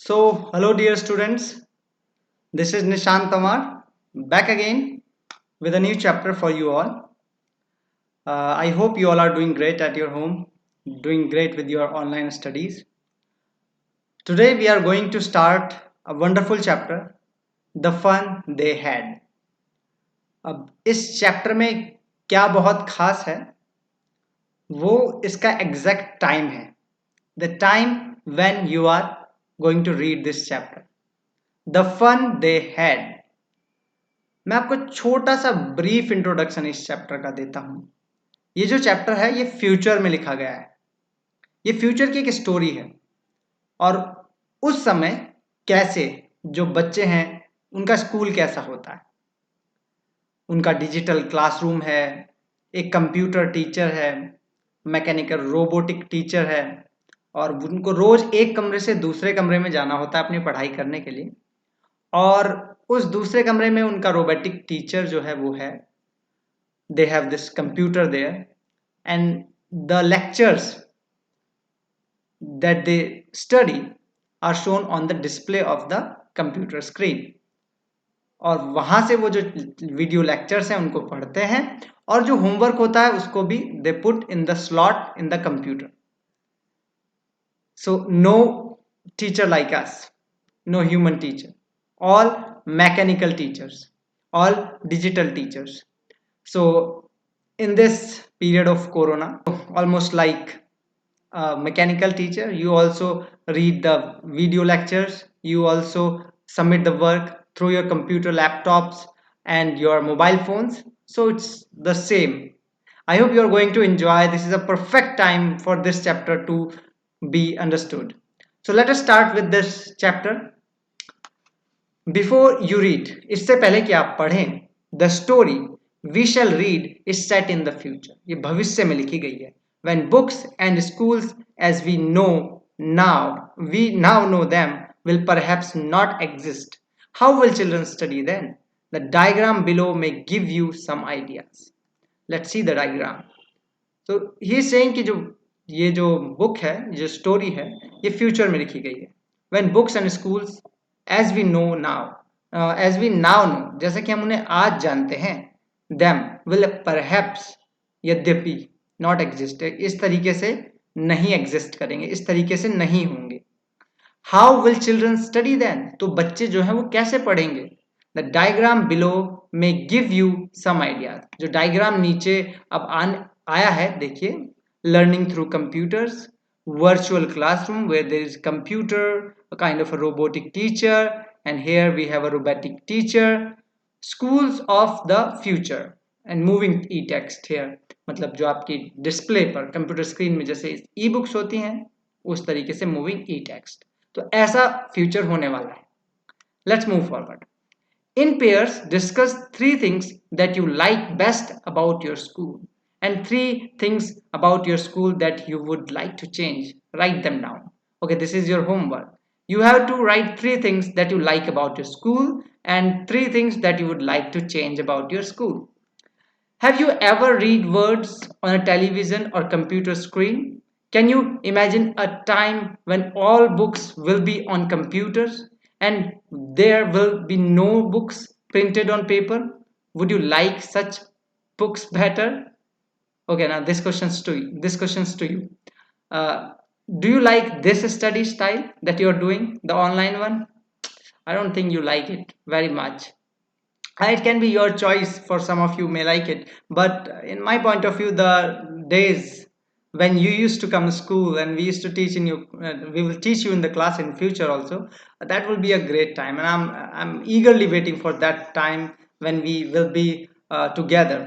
Hello dear students, this is Nishant Tamar back again with a new chapter for you all. I hope you all are doing great at your home, doing great with your online studies. Today we are going to start a wonderful chapter, The Fun They Had. अब इस chapter में क्या बहुत खास है वो इसका exact time है, the time when you are going to read this chapter, the fun they had. मैं आपको छोटा सा ब्रीफ इंट्रोडक्शन इस चैप्टर का देता हूं। ये जो चैप्टर है ये फ्यूचर में लिखा गया है, ये फ्यूचर की एक स्टोरी है और उस समय कैसे जो बच्चे हैं उनका स्कूल कैसा होता है, उनका डिजिटल क्लासरूम है, एक कंप्यूटर टीचर है, मैकेनिकल रोबोटिक टीचर है और उनको रोज एक कमरे से दूसरे कमरे में जाना होता है अपनी पढ़ाई करने के लिए। और उस दूसरे कमरे में उनका रोबोटिक टीचर जो है वो है, they have this computer there and the lectures that they study are shown on the display of the computer screen। और वहां से वो जो वीडियो लेक्चर्स हैं उनको पढ़ते हैं और जो होमवर्क होता है उसको भी they put in the slot in the computer. So no teacher like us, no human teacher, all mechanical teachers, all digital teachers. So in this period of corona, almost like a mechanical teacher, you also read the video lectures, you also submit the work through your computer, laptops and your mobile phones. So it's the same. I hope you are going to enjoy. This is a perfect time for this chapter to be understood. So let us start with this chapter. Before you read, इससे पहले कि आप पढ़ें, the story we shall read is set in the future, ये भविष्य में लिखी गई है। When books and schools as we know now them will perhaps not exist, how will children study then? The diagram below may give you some ideas. Let's see the diagram. तो he is saying कि ये जो book है, जो story है, ये future में लिखी गई है। When books and schools as we now know, जैसे कि हम उन्हें आज जानते हैं, देम विल परहैप्स, यद्यपि, नॉट एग्जिस्ट, इस तरीके से नहीं एग्जिस्ट करेंगे, इस तरीके से नहीं होंगे। How will children study then, तो बच्चे जो है वो कैसे पढ़ेंगे? The diagram below may give you some ideas, जो डायग्राम नीचे अब आया है देखिए, learning through computers, virtual classroom where there is computer, a kind of a robotic teacher, and here we have a robotic teacher, schools of the future and moving e-text here, मतलब जो आपकी display पर computer screen में जैसे e books होती हैं उस तरीके से मूविंग ई टेक्स्ट। तो ऐसा फ्यूचर होने वाला है। Let's move forward. In pairs, discuss 3 things that you like best about your school and 3 things about your school that you would like to change. Write them down. Okay, this is your homework. You have to write 3 things that you like about your school and 3 things that you would like to change about your school. Have you ever read words on a television or computer screen? Can you imagine a time when all books will be on computers and there will be no books printed on paper? Would you like such books better? Okay, now this question's to you. Do you like this study style that you're doing, the online one? I don't think you like it very much. It can be your choice, for some of you may like it, but in my point of view, the days when you used to come to school and we used to teach in you, we will teach you in the class in future also, that will be a great time, and I'm eagerly waiting for that time when we will be together.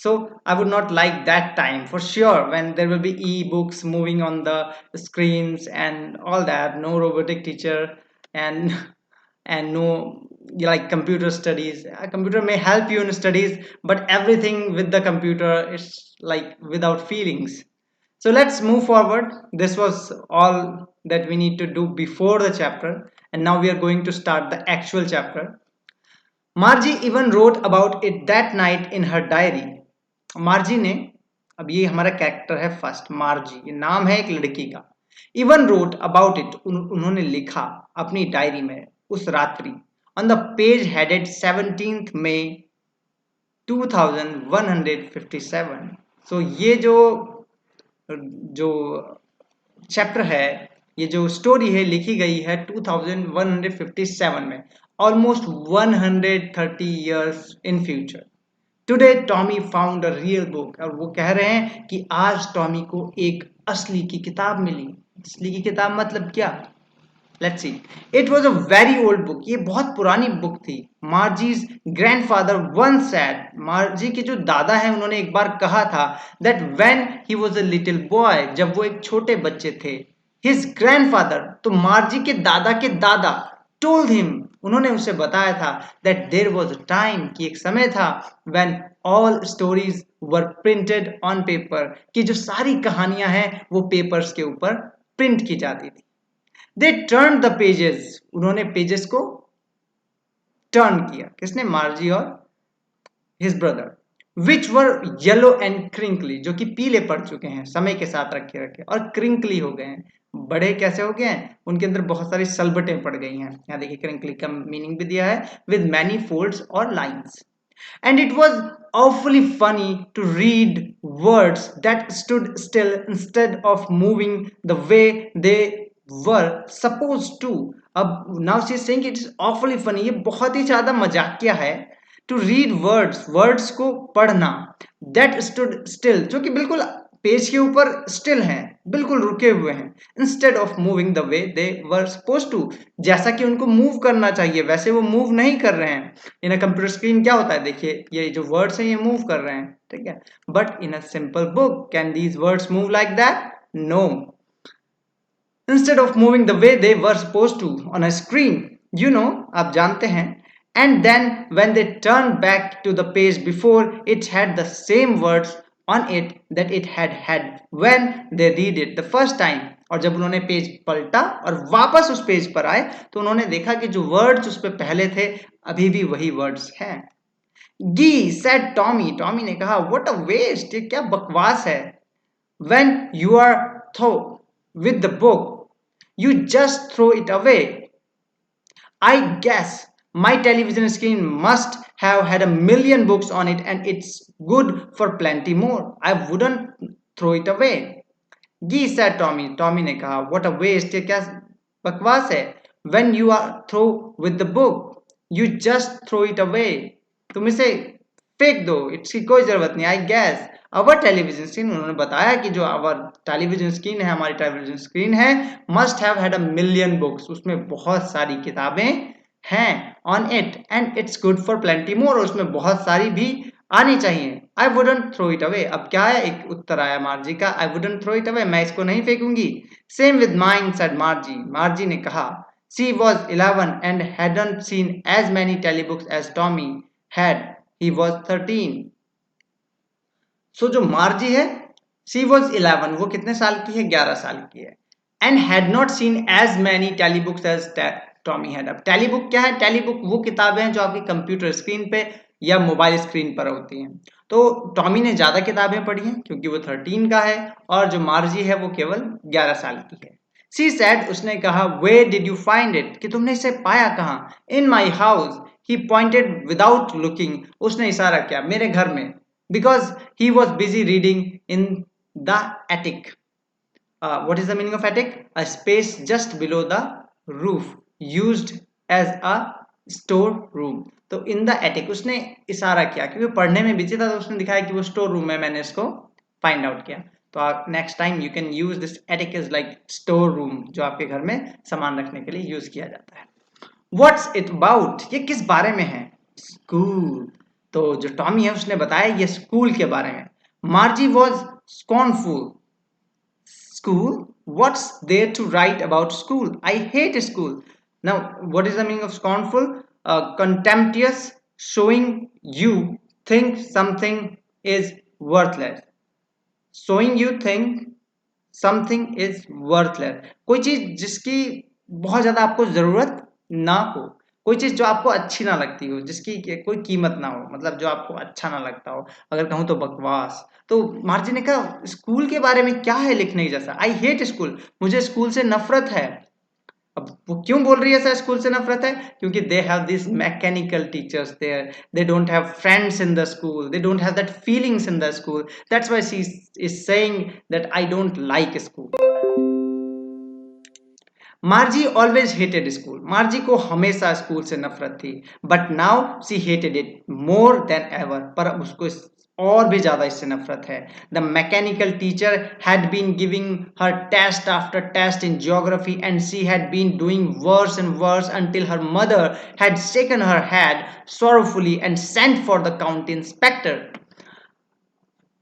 So I would not like that time for sure, when there will be e-books moving on the screens and all that, no robotic teacher and and no, like computer studies. A computer may help you in studies, but everything with the computer is like without feelings. So let's move forward. This was all that we need to do before the chapter, and now we are going to start the actual chapter. Margie even wrote about it that night in her diary. मार्जी ने, अब ये हमारा character है first, मार्जी, ये नाम है एक लड़की का, इवन रोट अबाउट इट, उन्होंने लिखा अपनी डायरी में उस रात्रि, on the page headed 17th May 2157। सो ये जो जो चैप्टर है, ये जो स्टोरी है लिखी गई है 2157 में, almost 130 years in future. Today Tommy found a real book, और वो कह रहे हैं कि आज टॉमी को एक असली की किताब मिली। असली की किताब मतलब क्या? Let's see. It was a very old book, ये बहुत पुरानी बुक थी। मार्जीज ग्रैंडफादर वंस सेड, मार्जी के जो दादा हैं उन्होंने एक बार कहा था that when he was a little boy, जब वो एक छोटे बच्चे थे, हिज ग्रैंडफादर, तो मार्जी के दादा टोल्ड हिम, उन्होंने उसे बताया था that there was a time, कि एक समय था, when all stories were printed on paper, कि जो सारी कहानियां हैं वो पेपर्स के ऊपर प्रिंट की जाती थी। दे टर्न द पेजेस, उन्होंने पेजेस को टर्न किया, किसने? मार्जी और his brother, which were yellow and crinkly, जो कि पीले पड़ चुके हैं समय के साथ रखे रखे, और क्रिंकली हो गए हैं। बड़े कैसे हो गए हैं? उनके अंदर बहुत सारी सलबटें पड़ गई हैं। यहाँ देखिए क्रिंकली का मीनिंग भी दिया है, विद मैनी फोल्ड्स और lines. And it was awfully funny to read words that stood still instead of moving the way they were supposed to. अब now she is saying it is awfully funny, ये बहुत ही ज्यादा मजाकिया है। To read words, words को पढ़ना, that stood still, जो कि बिल्कुल पेज के ऊपर स्टिल हैं, बिल्कुल रुके हुए हैं, instead of moving the way they were suppose to, जैसा कि उनको मूव करना चाहिए वैसे वो मूव नहीं कर रहे हैं। इन अ कंप्यूटर स्क्रीन क्या होता है, देखिए ये जो वर्ड्स हैं ये मूव कर रहे हैं, ठीक है, but in a simple book can these words move like that? No. Instead of moving the way they were suppose to on a screen, you know, आप जानते हैं। And then when they turned back to the page before, it had the same words on it that it had had when they read it the first time। और जब उन्होंने page पलटा और वापस उस पेज पर आए तो उन्होंने देखा कि जो वर्ड्स उस पे पहले थे अभी भी वही वर्ड्स हैं। गी सेड टॉमी, टॉमी ने कहा व्हाट अ वेस्ट, ये क्या बकवास है। When you are through with the book, you just throw it away। I guess my television screen must have had a million books on it and it's good for plenty more। I wouldn't throw it away। Gee said Tommy, Tommy ने कहा what a waste, ये क्या बकवास है। When you are through with the book, you just throw it away। तुम इसे फेंक दो, इसकी कोई जरूरत नहीं। I guess our television screen, उन्होंने बताया कि जो अवर टेलीविजन स्क्रीन है, हमारी टेलीविजन स्क्रीन है, must have had a million books, उसमें बहुत सारी किताबें हैं, on it and it's good for plenty more, उसमें बहुत सारी भी आनी चाहिए। I wouldn't throw it away, अब क्या है, एक उत्तर आया मार्जी का, I wouldn't throw it away, मैं इसको नहीं फेंकूंगी। सेम विद माइन सेड मार्जी, मार्जी ने कहा। She was 11 and hadn't seen as many telebooks as Tommy had, he was 13। सो जो मार्जी है, शी वॉज 11, वो कितने साल की है? 11 साल की है। And had not seen as many telebooks as Tommy had. अब टेलीबुक क्या है? टेलीबुक वो किताबें हैं जो आपकी कंप्यूटर स्क्रीन पे या मोबाइल स्क्रीन पर होती हैं। तो टॉमी ने ज्यादा किताबें पढ़ी हैं क्योंकि वो 13 का है, और जो मार्जी है वो केवल 11 साल की है। सी सैड, उसने कहा, where did you find it, कि तुमने इसे पाया कहाँ? In my house, he pointed without looking, उसने इशारा किया मेरे घर में, because he was busy reading in the attic। What is the meaning of attic? A space just below the roof used as a store room। तो in the attic उसने इशारा किया क्योंकि पढ़ने में बिजी था, तो उसने दिखाया कि वो स्टोर रूम है, मैंने इसको फाइंड आउट किया। तो next time you can use this attic is like store room, जो आपके घर में सामान रखने के लिए यूज किया जाता है। What's it about, ये किस बारे में है? स्कूल। तो जो टॉमी है उसने बताया ये स्कूल के बारे में। Margie was scornful, school, what's there to write about school, I hate school. Now what is the meaning of scornful? Contemptuous, showing you think something is worthless, showing you think something is worthless, कोई चीज जिसकी बहुत ज्यादा आपको जरूरत ना हो, कोई चीज जो आपको अच्छी ना लगती हो, जिसकी कोई कीमत ना हो, मतलब जो आपको अच्छा ना लगता हो, अगर कहूँ तो बकवास। तो मार्जी ने कहा स्कूल के बारे में क्या है लिखने की जैसा, आई हेट स्कूल, मुझे स्कूल से नफरत है। अब वो क्यों बोल रही है सर स्कूल से नफरत है, क्योंकि they have this mechanical teachers there, they don't have friends in the school, they don't have that feelings in the school, that's why she is saying that I don't like school. Margie always hated school, Margie को हमेशा school से नफरत थी, but now she hated it more than ever, पर अब उसको और भी ज्यादा इससे नफरत है। The mechanical teacher had been giving her test after test in geography and she had been doing worse and worse until her mother had shaken her head sorrowfully and sent for the county inspector.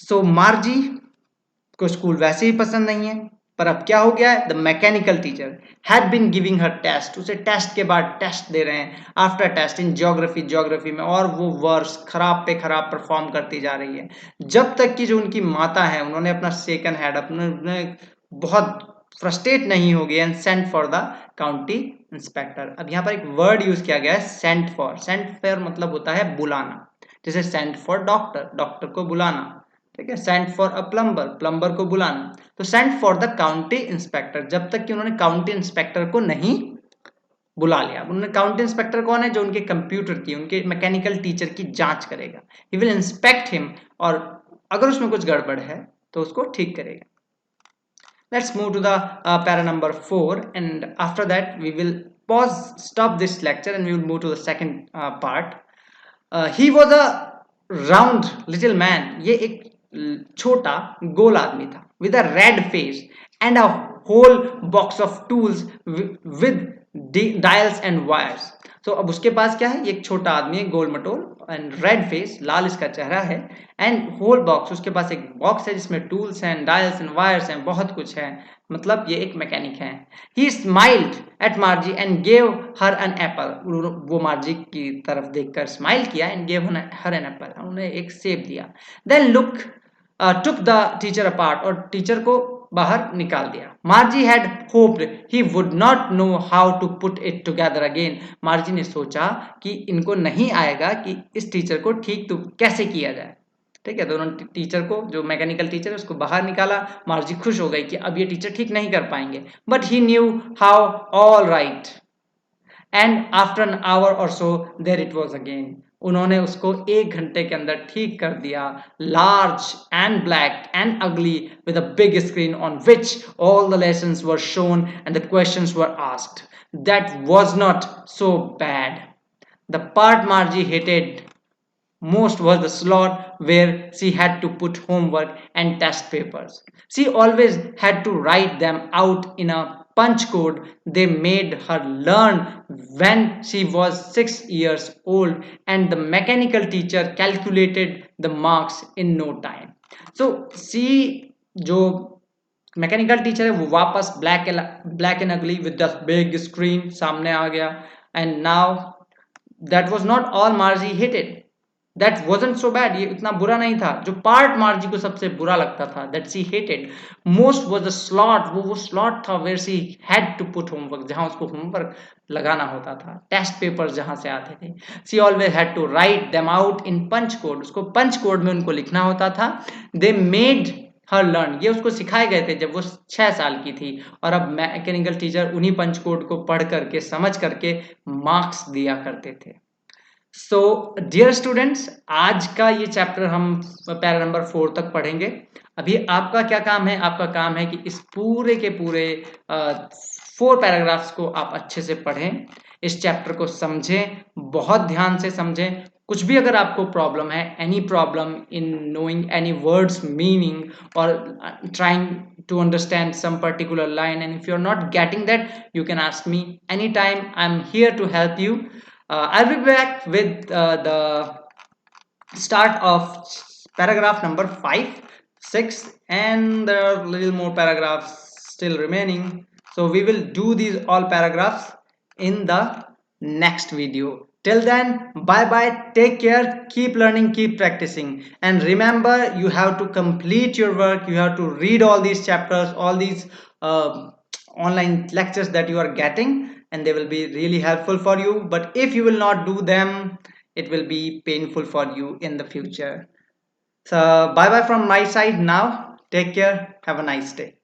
So मार्जी को school वैसे ही पसंद नहीं है, पर अब क्या हो गया है, the mechanical teacher had been giving her test, उसे टेस्ट के बाद टेस्ट दे रहे हैं, आफ्टर टेस्ट इन ज्योग्राफी में, और वो वर्स खराब पे खराब परफॉर्म करती जा रही है, जब तक कि जो उनकी माता है उन्होंने अपना सेकंड हेड अपने बहुत फ्रस्ट्रेट नहीं हो गए and sent for the county inspector. अब यहाँ पर एक वर्ड यूज किया गया है सेंट फॉर, सेंट फॉर मतलब होता है बुलाना, जैसे सेंट फॉर डॉक्टर, डॉक्टर को बुलाना, ठीक है, sent for a plumber, plumber को बुलाना, तो sent for the county inspector, जब तक कि उन्होंने काउंटी इंस्पेक्टर को नहीं बुला लिया। उन्होंने काउंटी इंस्पेक्टर कौन है, जो उनके कंप्यूटर की, उनके मैकेनिकल टीचर की जांच करेगा, ही विल इंस्पेक्ट हिम, और अगर उसमें कुछ गड़बड़ है तो उसको ठीक करेगा। Let's move to the para number 4, and after that we will stop this lecture and we will move to the second part. He was a round little man, ये एक छोटा गोल आदमी था, with a red face and a whole box of tools with dials and wires. तो अब उसके पास क्या है, ये एक छोटा आदमी है, गोल मटोल एंड रेड फेस, लाल इसका चेहरा है, एंड होल बॉक्स, उसके पास एक बॉक्स है जिसमें टूल्स हैं, डायल्स एंड वायर्स हैं, बहुत कुछ है, मतलब ये एक मैकेनिक है। He smiled at Margie and gave her an apple, वो मार्जी की तरफ देखकर स्माइल किया and gave her an apple, उन्हें एक सेब दिया। Then look took the teacher apart, और टीचर को बाहर निकाल दिया। Margie had hoped he would not know how to put it together again, Margie ने सोचा कि इनको नहीं आएगा कि इस टीचर को ठीक तो कैसे किया जाए, ठीक है, तो उन्होंने टीचर को, जो मैकेनिकल टीचर है उसको बाहर निकाला। मार्जी खुश हो गई कि अब ये टीचर ठीक नहीं कर पाएंगे, but he knew how, all right, and after an hour or so there it was again, उन्होंने उसको 1 घंटे के अंदर ठीक कर दिया। Large and black and ugly with a big screen on which all the lessons were shown and the questions were asked, that was not so bad. The part Margie hated most was the slot where she had to put homework and test papers. She always had to write them out in a punch code they made her learn when she was 6 years old, and the mechanical teacher calculated the marks in no time. So she, जो mechanical teacher है वो वापस black and ugly with the big screen सामने आ गया, and now that was not all मार्जी hated, that wasn't so bad, ये इतना बुरा नहीं था। जो पार्ट मार्जी को सबसे बुरा लगता था, that she hated most was the slot, वो स्लॉट था where she had to put homework, जहां उसको होमवर्क लगाना होता था, टेस्ट पेपर्स जहां से आते थे। She always had to write them out in punch code, उसको पंच कोड में उनको लिखना होता था। दे मेड हर लर्न, ये उसको सिखाए गए थे जब वो 6 साल की थी, और अब मैकेनिकल टीचर उन्हीं पंच कोड को पढ़ करके समझ करके मार्क्स दिया करते थे। सो डियर स्टूडेंट्स, आज का ये चैप्टर हम पैरा नंबर 4 तक पढ़ेंगे। अभी आपका क्या काम है, आपका काम है कि इस पूरे के पूरे 4 पैराग्राफ्स को आप अच्छे से पढ़ें, इस चैप्टर को समझें, बहुत ध्यान से समझें। कुछ भी अगर आपको प्रॉब्लम है, any problem in knowing any words meaning और trying to understand some particular line, and if you're not getting that, you can ask me anytime. I'm here to help you. I'll be back with the start of paragraph number 5, 6, and there are little more paragraphs still remaining, so we will do these all paragraphs in the next video. Till then, bye bye, take care, keep learning, keep practicing, and remember, you have to complete your work, you have to read all these chapters, all these online lectures that you are getting. and they will be really helpful for you. But if you will not do them, it will be painful for you in the future. So bye bye from my side now. Take care. Have a nice day.